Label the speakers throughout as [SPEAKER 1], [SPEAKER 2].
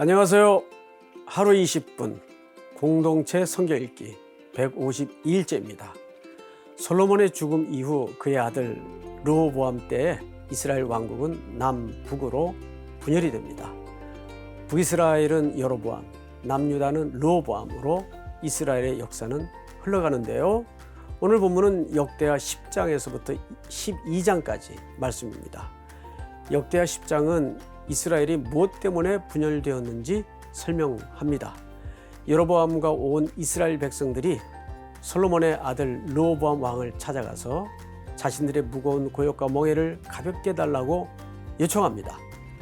[SPEAKER 1] 안녕하세요. 하루 20분 공동체 성경 읽기 152일째입니다. 솔로몬의 죽음 이후 그의 아들 르호보암 때에 이스라엘 왕국은 남북으로 분열이 됩니다. 북이스라엘은 여로보암, 남유다는 르호보암으로 이스라엘의 역사는 흘러가는데요. 오늘 본문은 역대하 10장에서부터 12장까지 말씀입니다. 역대하 10장은 이스라엘이 무엇 때문에 분열되었는지 설명합니다. 여로보암과 온 이스라엘 백성들이 솔로몬의 아들 르호보암 왕을 찾아가서 자신들의 무거운 고역과 멍에를 가볍게 해달라고 요청합니다.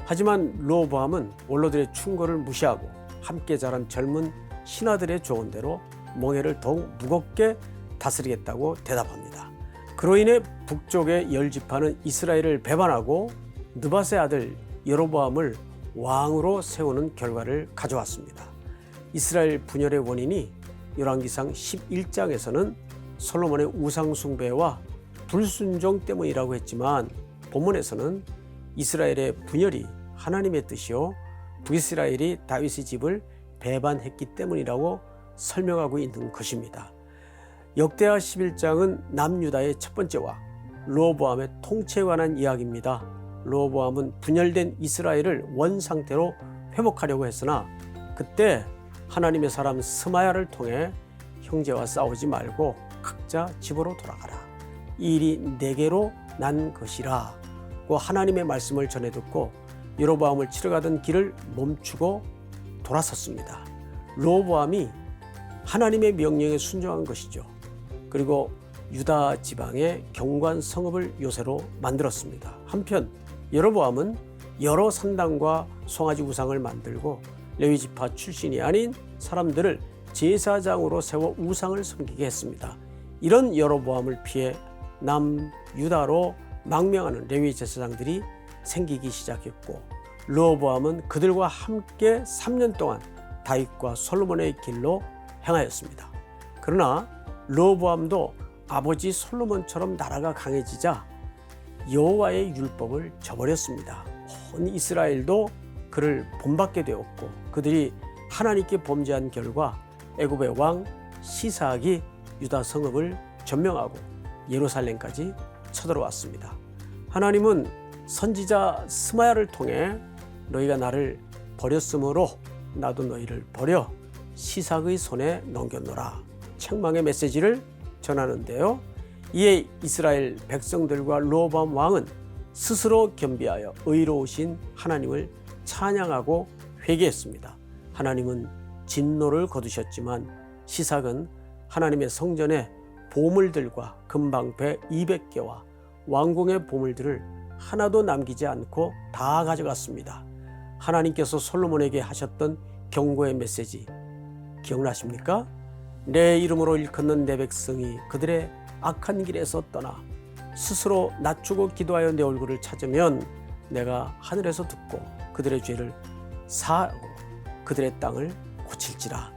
[SPEAKER 1] 하지만 르호보암은 원로들의 충고를 무시하고 함께 자란 젊은 신하들의 조언대로 멍에를 더욱 무겁게 다스리겠다고 대답합니다. 그로 인해 북쪽의 열 지파는 이스라엘을 배반하고 느밧의 아들 여로보암을 왕으로 세우는 결과를 가져왔습니다. 이스라엘 분열의 원인이 열왕기상 11장에서는 솔로몬의 우상 숭배와 불순종 때문이라고 했지만 본문에서는 이스라엘의 분열이 하나님의 뜻이요 북이스라엘이 다윗의 집을 배반했기 때문이라고 설명하고 있는 것입니다. 역대하 11장은 남유다의 첫 번째 왕 르호보암의 통치에 관한 이야기입니다. 르호보암은 분열된 이스라엘을 원상태로 회복하려고 했으나 그때 하나님의 사람 스마야를 통해 형제와 싸우지 말고 각자 집으로 돌아가라. 이 일이 내게로 난 것이라고 하나님의 말씀을 전해 듣고 여로보암을 치러 가던 길을 멈추고 돌아섰습니다. 르호보암이 하나님의 명령에 순종한 것이죠. 그리고 유다 지방의 경관 성읍을 요새로 만들었습니다. 한편 여로보암은 여러 산당과 송아지 우상을 만들고 레위 지파 출신이 아닌 사람들을 제사장으로 세워 우상을 섬기게 했습니다. 이런 여로보암을 피해 남유다로 망명하는 레위 제사장들이 생기기 시작했고 르호보암은 그들과 함께 3년 동안 다윗과 솔로몬의 길로 행하였습니다. 그러나 르호보암도 아버지 솔로몬처럼 나라가 강해지자 여호와의 율법을 저버렸습니다. 온 이스라엘도 그를 본받게 되었고 그들이 하나님께 범죄한 결과 애굽의 왕 시사악이 유다 성읍을 점령하고 예루살렘까지 쳐들어왔습니다. 하나님은 선지자 스마야를 통해 너희가 나를 버렸으므로 나도 너희를 버려 시삭의 손에 넘겼노라 책망의 메시지를 전하는데요. 이에 이스라엘 백성들과 르호보암 왕은 스스로 겸비하여 의로우신 하나님을 찬양하고 회개했습니다. 하나님은 진노를 거두셨지만 시삭은 하나님의 성전에 보물들과 금방패 200개와 왕궁의 보물들을 하나도 남기지 않고 다 가져갔습니다. 하나님께서 솔로몬에게 하셨던 경고의 메시지 기억나십니까? 내 이름으로 일컫는 내 백성이 그들의 악한 길에서 떠나 스스로 낮추고 기도하여 내 얼굴을 찾으면 내가 하늘에서 듣고 그들의 죄를 사하고 그들의 땅을 고칠지라.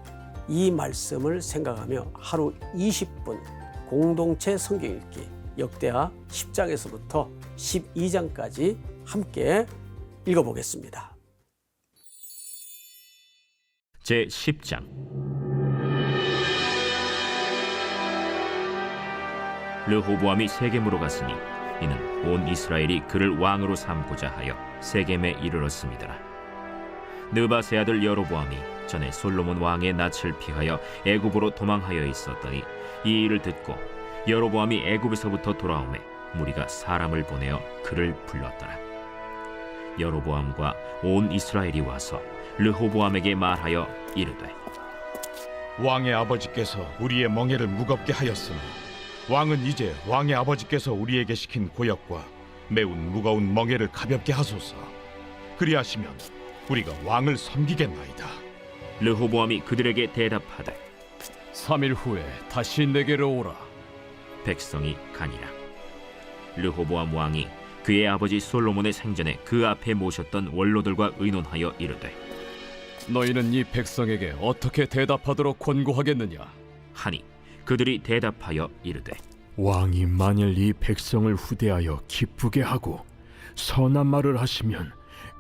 [SPEAKER 1] 이 말씀을 생각하며 하루 20분 공동체 성경 읽기 역대하 10장에서부터 12장까지 함께 읽어보겠습니다.
[SPEAKER 2] 제10장 르호보암이 세겜으로 갔으니 이는 온 이스라엘이 그를 왕으로 삼고자 하여 세겜에 이르렀음이더라. 느밧의 아들 여로보암이 전에 솔로몬 왕의 낯을 피하여 애굽으로 도망하여 있었더니 이 일을 듣고 여로보암이 애굽에서부터 돌아오매 무리가 사람을 보내어 그를 불렀더라. 여로보암과 온 이스라엘이 와서 르호보암에게 말하여 이르되
[SPEAKER 3] 왕의 아버지께서 우리의 멍에를 무겁게 하였으니 왕은 이제 왕의 아버지께서 우리에게 시킨 고역과 매운 무거운 멍에를 가볍게 하소서. 그리하시면 우리가 왕을 섬기겠나이다.
[SPEAKER 2] 르호보암이 그들에게 대답하되
[SPEAKER 4] 3일 후에 다시 내게로 오라.
[SPEAKER 2] 백성이 가니라. 르호보암 왕이 그의 아버지 솔로몬의 생전에 그 앞에 모셨던 원로들과 의논하여 이르되
[SPEAKER 4] 너희는 이 백성에게 어떻게 대답하도록 권고하겠느냐?
[SPEAKER 2] 하니 그들이 대답하여 이르되
[SPEAKER 5] 왕이 만일 이 백성을 후대하여 기쁘게 하고 선한 말을 하시면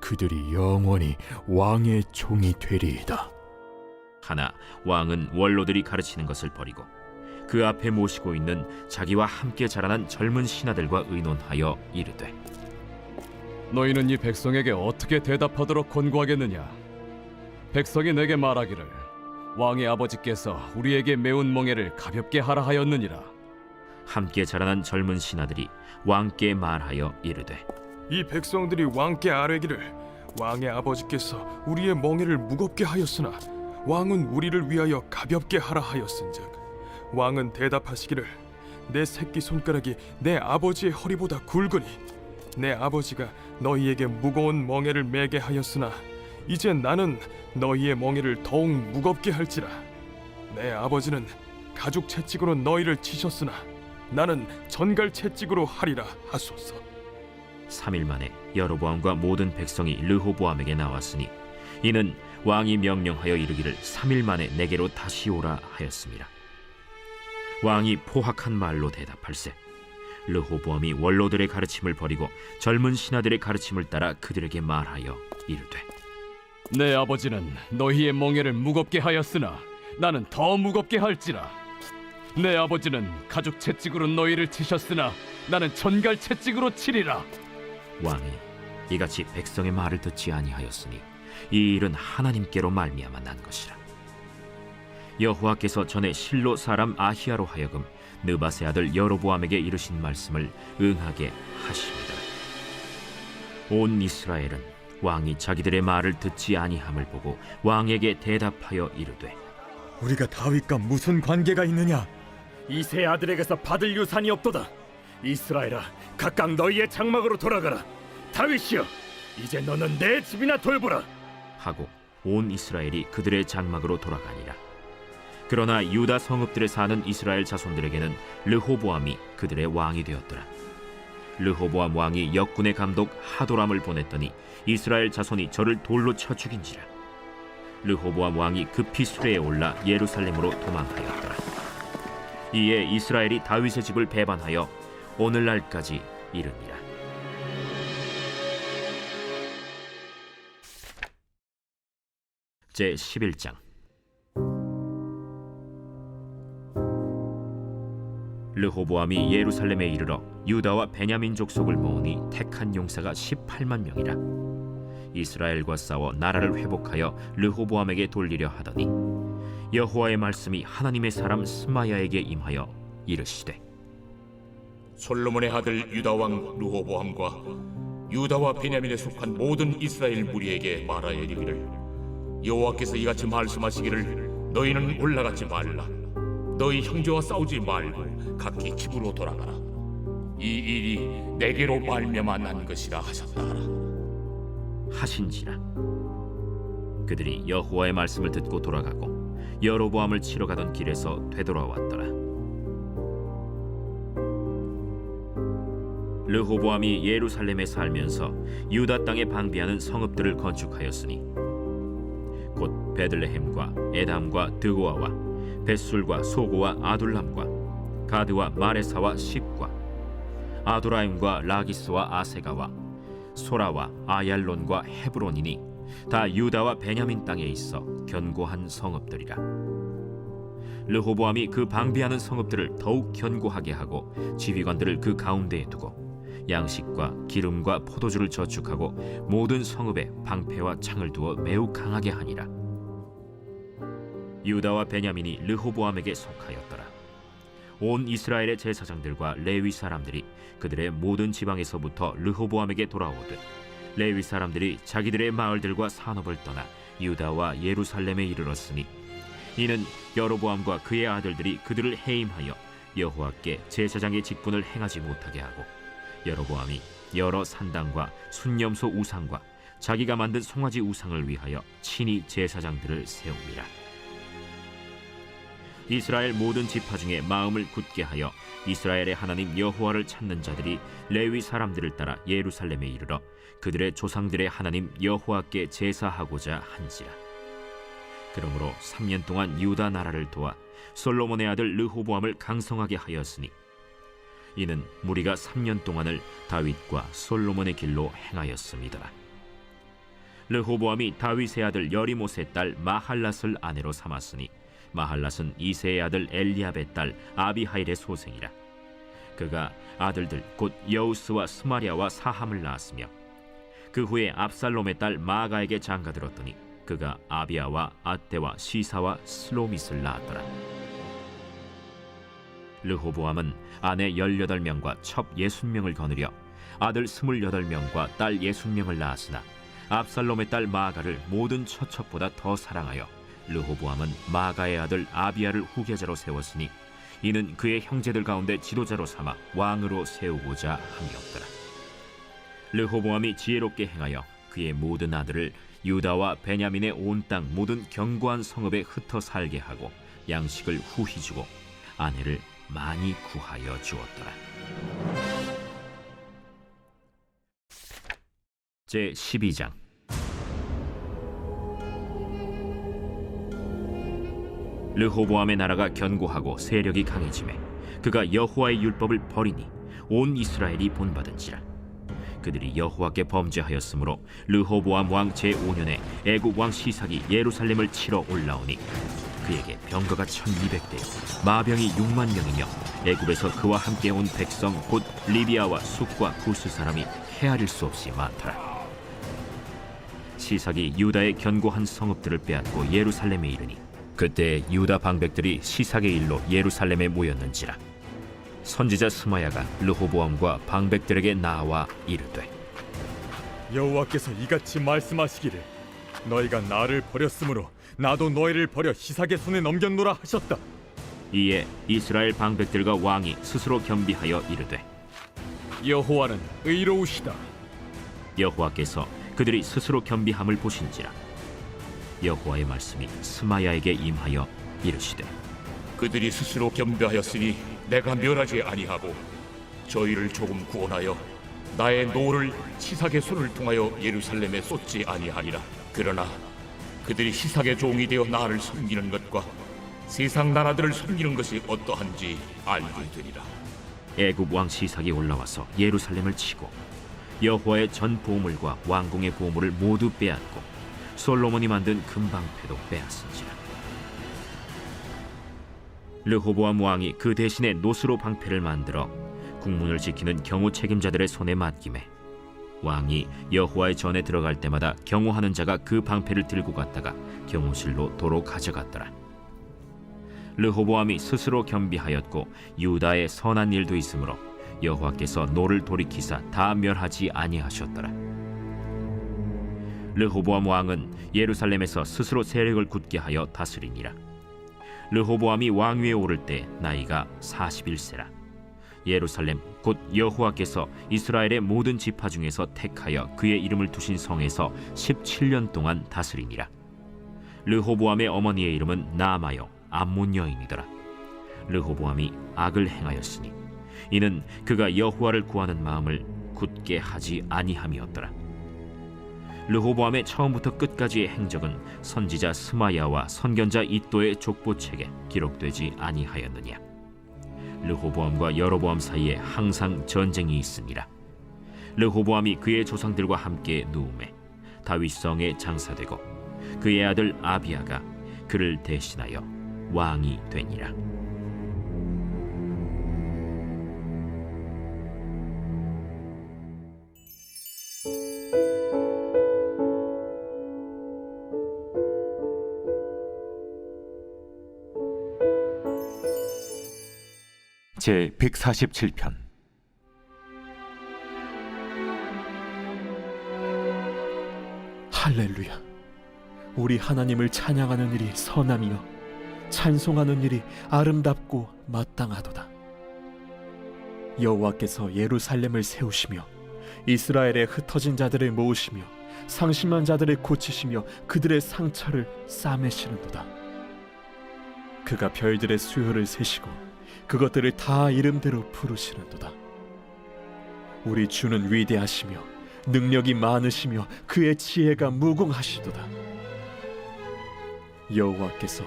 [SPEAKER 5] 그들이 영원히 왕의 종이 되리이다.
[SPEAKER 2] 하나 왕은 원로들이 가르치는 것을 버리고 그 앞에 모시고 있는 자기와 함께 자라난 젊은 신하들과 의논하여 이르되,
[SPEAKER 4] 너희는 이 백성에게 어떻게 대답하도록 권고하겠느냐? 백성이 내게 말하기를 왕의 아버지께서 우리에게 매운 멍에를 가볍게 하라 하였느니라.
[SPEAKER 2] 함께 자라난 젊은 신하들이 왕께 말하여 이르되,
[SPEAKER 6] 이 백성들이 왕께 아뢰기를 왕의 아버지께서 우리의 멍에를 무겁게 하였으나 왕은 우리를 위하여 가볍게 하라 하였은즉 왕은 대답하시기를 내 새끼 손가락이 내 아버지의 허리보다 굵으니 내 아버지가 너희에게 무거운 멍에를 매게 하였으나 이제 나는 너희의 멍에를 더욱 무겁게 할지라. 내 아버지는 가죽 채찍으로 너희를 치셨으나 나는 전갈 채찍으로 하리라 하소서.
[SPEAKER 2] 3일 만에 여로보암과 모든 백성이 르호보암에게 나왔으니 이는 왕이 명령하여 이르기를 3일 만에 내게로 다시 오라 하였습니다. 왕이 포악한 말로 대답할세 르호보암이 원로들의 가르침을 버리고 젊은 신하들의 가르침을 따라 그들에게 말하여 이르되,
[SPEAKER 4] 내 아버지는 너희의 멍에를 무겁게 하였으나 나는 더 무겁게 할지라. 내 아버지는 가죽 채찍으로 너희를 치셨으나 나는 전갈 채찍으로 치리라.
[SPEAKER 2] 왕이 이같이 백성의 말을 듣지 아니하였으니 이 일은 하나님께로 말미암아 난 것이라. 여호와께서 전에 실로 사람 아히야로 하여금 느바세 아들 여로보암에게 이르신 말씀을 응하게 하십니다. 온 이스라엘은 왕이 자기들의 말을 듣지 아니함을 보고 왕에게 대답하여 이르되,
[SPEAKER 7] 우리가 다윗과 무슨 관계가 있느냐?
[SPEAKER 8] 이 세 아들에게서 받을 유산이 없도다. 이스라엘아, 각각 너희의 장막으로 돌아가라. 다윗이여, 이제 너는 내 집이나 돌보라.
[SPEAKER 2] 하고 온 이스라엘이 그들의 장막으로 돌아가니라. 그러나 유다 성읍들에 사는 이스라엘 자손들에게는 르호보암이 그들의 왕이 되었더라. 르호보암 왕이 역군의 감독 하도람을 보냈더니 이스라엘 자손이 저를 돌로 쳐 죽인지라. 르호보암 왕이 급히 수레에 올라 예루살렘으로 도망하였더라. 이에 이스라엘이 다윗의 집을 배반하여 오늘날까지 이르니라. 제 11장. 르호보암이 예루살렘에 이르러 유다와 베냐민 족속을 모으니 택한 용사가 18만 명이라. 이스라엘과 싸워 나라를 회복하여 르호보암에게 돌리려 하더니 여호와의 말씀이 하나님의 사람 스마야에게 임하여 이르시되,
[SPEAKER 9] 솔로몬의 아들 유다 왕 르호보암과 유다와 베냐민에 속한 모든 이스라엘 무리에게 말하여 이르기를, 여호와께서 이같이 말씀하시기를 너희는 올라가지 말라. 너희 형제와 싸우지 말고 각기 집으로 돌아가라. 이 일이 내게로 말미암아 난 것이라 하셨다 하라.
[SPEAKER 2] 하신지라. 그들이 여호와의 말씀을 듣고 돌아가고 여로보암을 치러 가던 길에서 되돌아왔더라. 르호보암이 예루살렘에 살면서 유다 땅에 방비하는 성읍들을 건축하였으니 곧 베들레헴과 에담과 드고아와 벳술과 소고와 아둘람과 가드와 마레사와 십과 아도라임과 라기스와 아세가와 소라와 아얄론과 헤브론이니 다 유다와 베냐민 땅에 있어 견고한 성읍들이라. 르호보암이 그 방비하는 성읍들을 더욱 견고하게 하고 지휘관들을 그 가운데에 두고 양식과 기름과 포도주를 저축하고 모든 성읍에 방패와 창을 두어 매우 강하게 하니라. 유다와 베냐민이 르호보암에게 속하였더라. 온 이스라엘의 제사장들과 레위 사람들이 그들의 모든 지방에서부터 르호보암에게 돌아오듯 레위 사람들이 자기들의 마을들과 산업을 떠나 유다와 예루살렘에 이르렀으니 이는 여로보암과 그의 아들들이 그들을 해임하여 여호와께 제사장의 직분을 행하지 못하게 하고 여로보암이 여러 산당과 순념소 우상과 자기가 만든 송아지 우상을 위하여 친히 제사장들을 세웁니다. 이스라엘 모든 지파 중에 마음을 굳게 하여 이스라엘의 하나님 여호와를 찾는 자들이 레위 사람들을 따라 예루살렘에 이르러 그들의 조상들의 하나님 여호와께 제사하고자 한지라. 그러므로 3년 동안 유다 나라를 도와 솔로몬의 아들 르호보암을 강성하게 하였으니 이는 무리가 3년 동안을 다윗과 솔로몬의 길로 행하였습니다. 르호보암이 다윗의 아들 여리못의 딸 마할랏을 아내로 삼았으니 마할랏은 이새의 아들 엘리압의 딸 아비하일의 소생이라. 그가 아들들 곧 여우스와 스마리아와 사함을 낳았으며 그 후에 압살롬의 딸 마가에게 장가들었더니 그가 아비아와 아떼와 시사와 슬로밋을 낳았더라. 르호보암은 아내 18명과 첩 60명을 거느려 아들 28명과 딸 60명을 낳았으나 압살롬의 딸 마가를 모든 처첩보다 더 사랑하여 르호보암은 마가의 아들 아비아를 후계자로 세웠으니 이는 그의 형제들 가운데 지도자로 삼아 왕으로 세우고자 함이었더라. 르호보암이 지혜롭게 행하여 그의 모든 아들을 유다와 베냐민의 온 땅 모든 견고한 성읍에 흩어 살게 하고 양식을 후히 주고 아내를 많이 구하여 주었더라. 제 12장. 르호보암의 나라가 견고하고 세력이 강해지매 그가 여호와의 율법을 버리니 온 이스라엘이 본받은지라. 그들이 여호와께 범죄하였으므로 르호보암 왕 제5년에 애굽 왕 시삭이 예루살렘을 치러 올라오니 그에게 병거가 1200대 마병이 6만 명이며 애굽에서 그와 함께 온 백성 곧 리비아와 숫과 구스 사람이 헤아릴 수 없이 많더라. 시삭이 유다의 견고한 성읍들을 빼앗고 예루살렘에 이르니 그때 유다 방백들이 시삭의 일로 예루살렘에 모였는지라. 선지자 스마야가 르호보암과 방백들에게 나와 이르되
[SPEAKER 7] 여호와께서 이같이 말씀하시기를 너희가 나를 버렸으므로 나도 너희를 버려 시삭의 손에 넘겼노라 하셨다.
[SPEAKER 2] 이에 이스라엘 방백들과 왕이 스스로 겸비하여 이르되
[SPEAKER 4] 여호와는 의로우시다.
[SPEAKER 2] 여호와께서 그들이 스스로 겸비함을 보신지라. 여호와의 말씀이 스마야에게 임하여 이르시되
[SPEAKER 9] 그들이 스스로 겸비하였으니 내가 멸하지 아니하고 저희를 조금 구원하여 나의 노를 시삭의 손을 통하여 예루살렘에 쏟지 아니하리라. 그러나 그들이 시삭의 종이 되어 나를 섬기는 것과 세상 나라들을 섬기는 것이 어떠한지 알게 되리라.
[SPEAKER 2] 애굽 왕 시삭이 올라와서 예루살렘을 치고 여호와의 전 보물과 왕궁의 보물을 모두 빼앗고 솔로몬이 만든 금방패도 빼앗은지라. 르호보암 왕이 그 대신에 노스로 방패를 만들어 국문을 지키는 경호 책임자들의 손에 맡기매 왕이 여호와의 전에 들어갈 때마다 경호하는 자가 그 방패를 들고 갔다가 경호실로 도로 가져갔더라. 르호보암이 스스로 겸비하였고 유다의 선한 일도 있으므로 여호와께서 노를 돌이키사 다 멸하지 아니하셨더라. 르호보암 왕은 예루살렘에서 스스로 세력을 굳게 하여 다스리니라. 르호보암이 왕위에 오를 때 나이가 41세라. 예루살렘 곧 여호와께서 이스라엘의 모든 지파 중에서 택하여 그의 이름을 두신 성에서 17년 동안 다스리니라. 르호보암의 어머니의 이름은 나아마요 암몬 여인이더라. 르호보암이 악을 행하였으니 이는 그가 여호와를 구하는 마음을 굳게 하지 아니함이었더라. 르호보암의 처음부터 끝까지의 행적은 선지자 스마야와 선견자 id도의 족보책에 기록되지 아니하였느냐. 르호보암과 여로보암 사이에 항상 전쟁이 있으니라. 르호보암이 그의 조상들과 함께 누움에 다윗성에 장사되고 그의 아들 아비아가 그를 대신하여 왕이 되니라.
[SPEAKER 5] 제 147편.
[SPEAKER 10] 할렐루야. 우리 하나님을 찬양하는 일이 선함이요 찬송하는 일이 아름답고 마땅하도다. 여호와께서 예루살렘을 세우시며 이스라엘의 흩어진 자들을 모으시며 상심한 자들을 고치시며 그들의 상처를 싸매시는도다. 그가 별들의 수요를 세시고 그것들을 다 이름대로 부르시는도다. 우리 주는 위대하시며 능력이 많으시며 그의 지혜가 무궁하시도다. 여호와께서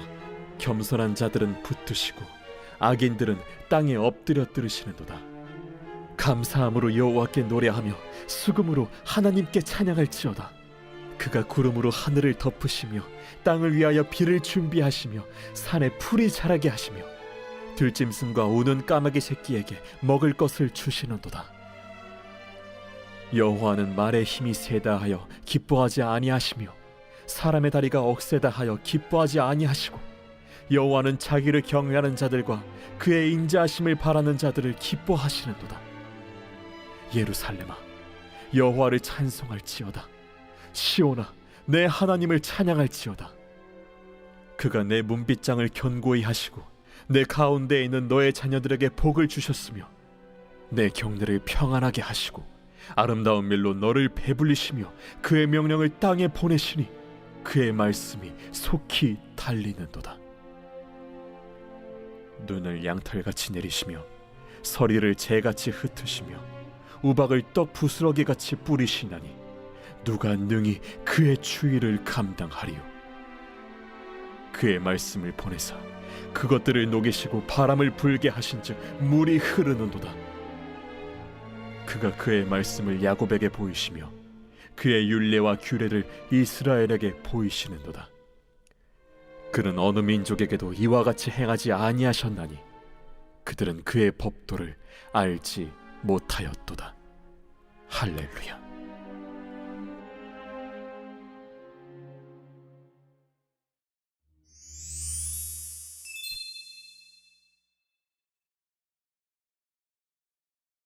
[SPEAKER 10] 겸손한 자들은 붙드시고 악인들은 땅에 엎드려 들으시는도다. 감사함으로 여호와께 노래하며 수금으로 하나님께 찬양할지어다. 그가 구름으로 하늘을 덮으시며 땅을 위하여 비를 준비하시며 산에 풀이 자라게 하시며 들짐승과 우는 까마귀 새끼에게 먹을 것을 주시는도다. 여호와는 말의 힘이 세다 하여 기뻐하지 아니하시며 사람의 다리가 억세다 하여 기뻐하지 아니하시고 여호와는 자기를 경외하는 자들과 그의 인자하심을 바라는 자들을 기뻐하시는도다. 예루살렘아, 여호와를 찬송할지어다. 시온아, 내 하나님을 찬양할지어다. 그가 내 문빗장을 견고히 하시고 내 가운데에 있는 너의 자녀들에게 복을 주셨으며 내 경내를 평안하게 하시고 아름다운 밀로 너를 배불리시며 그의 명령을 땅에 보내시니 그의 말씀이 속히 달리는도다. 눈을 양털같이 내리시며 서리를 재같이 흩으시며 우박을 떡 부스러기같이 뿌리시나니 누가 능히 그의 추위를 감당하리요. 그의 말씀을 보내사 그것들을 녹이시고 바람을 불게 하신즉 물이 흐르는도다. 그가 그의 말씀을 야곱에게 보이시며 그의 율례와 규례를 이스라엘에게 보이시는도다. 그는 어느 민족에게도 이와 같이 행하지 아니하셨나니 그들은 그의 법도를 알지 못하였도다. 할렐루야.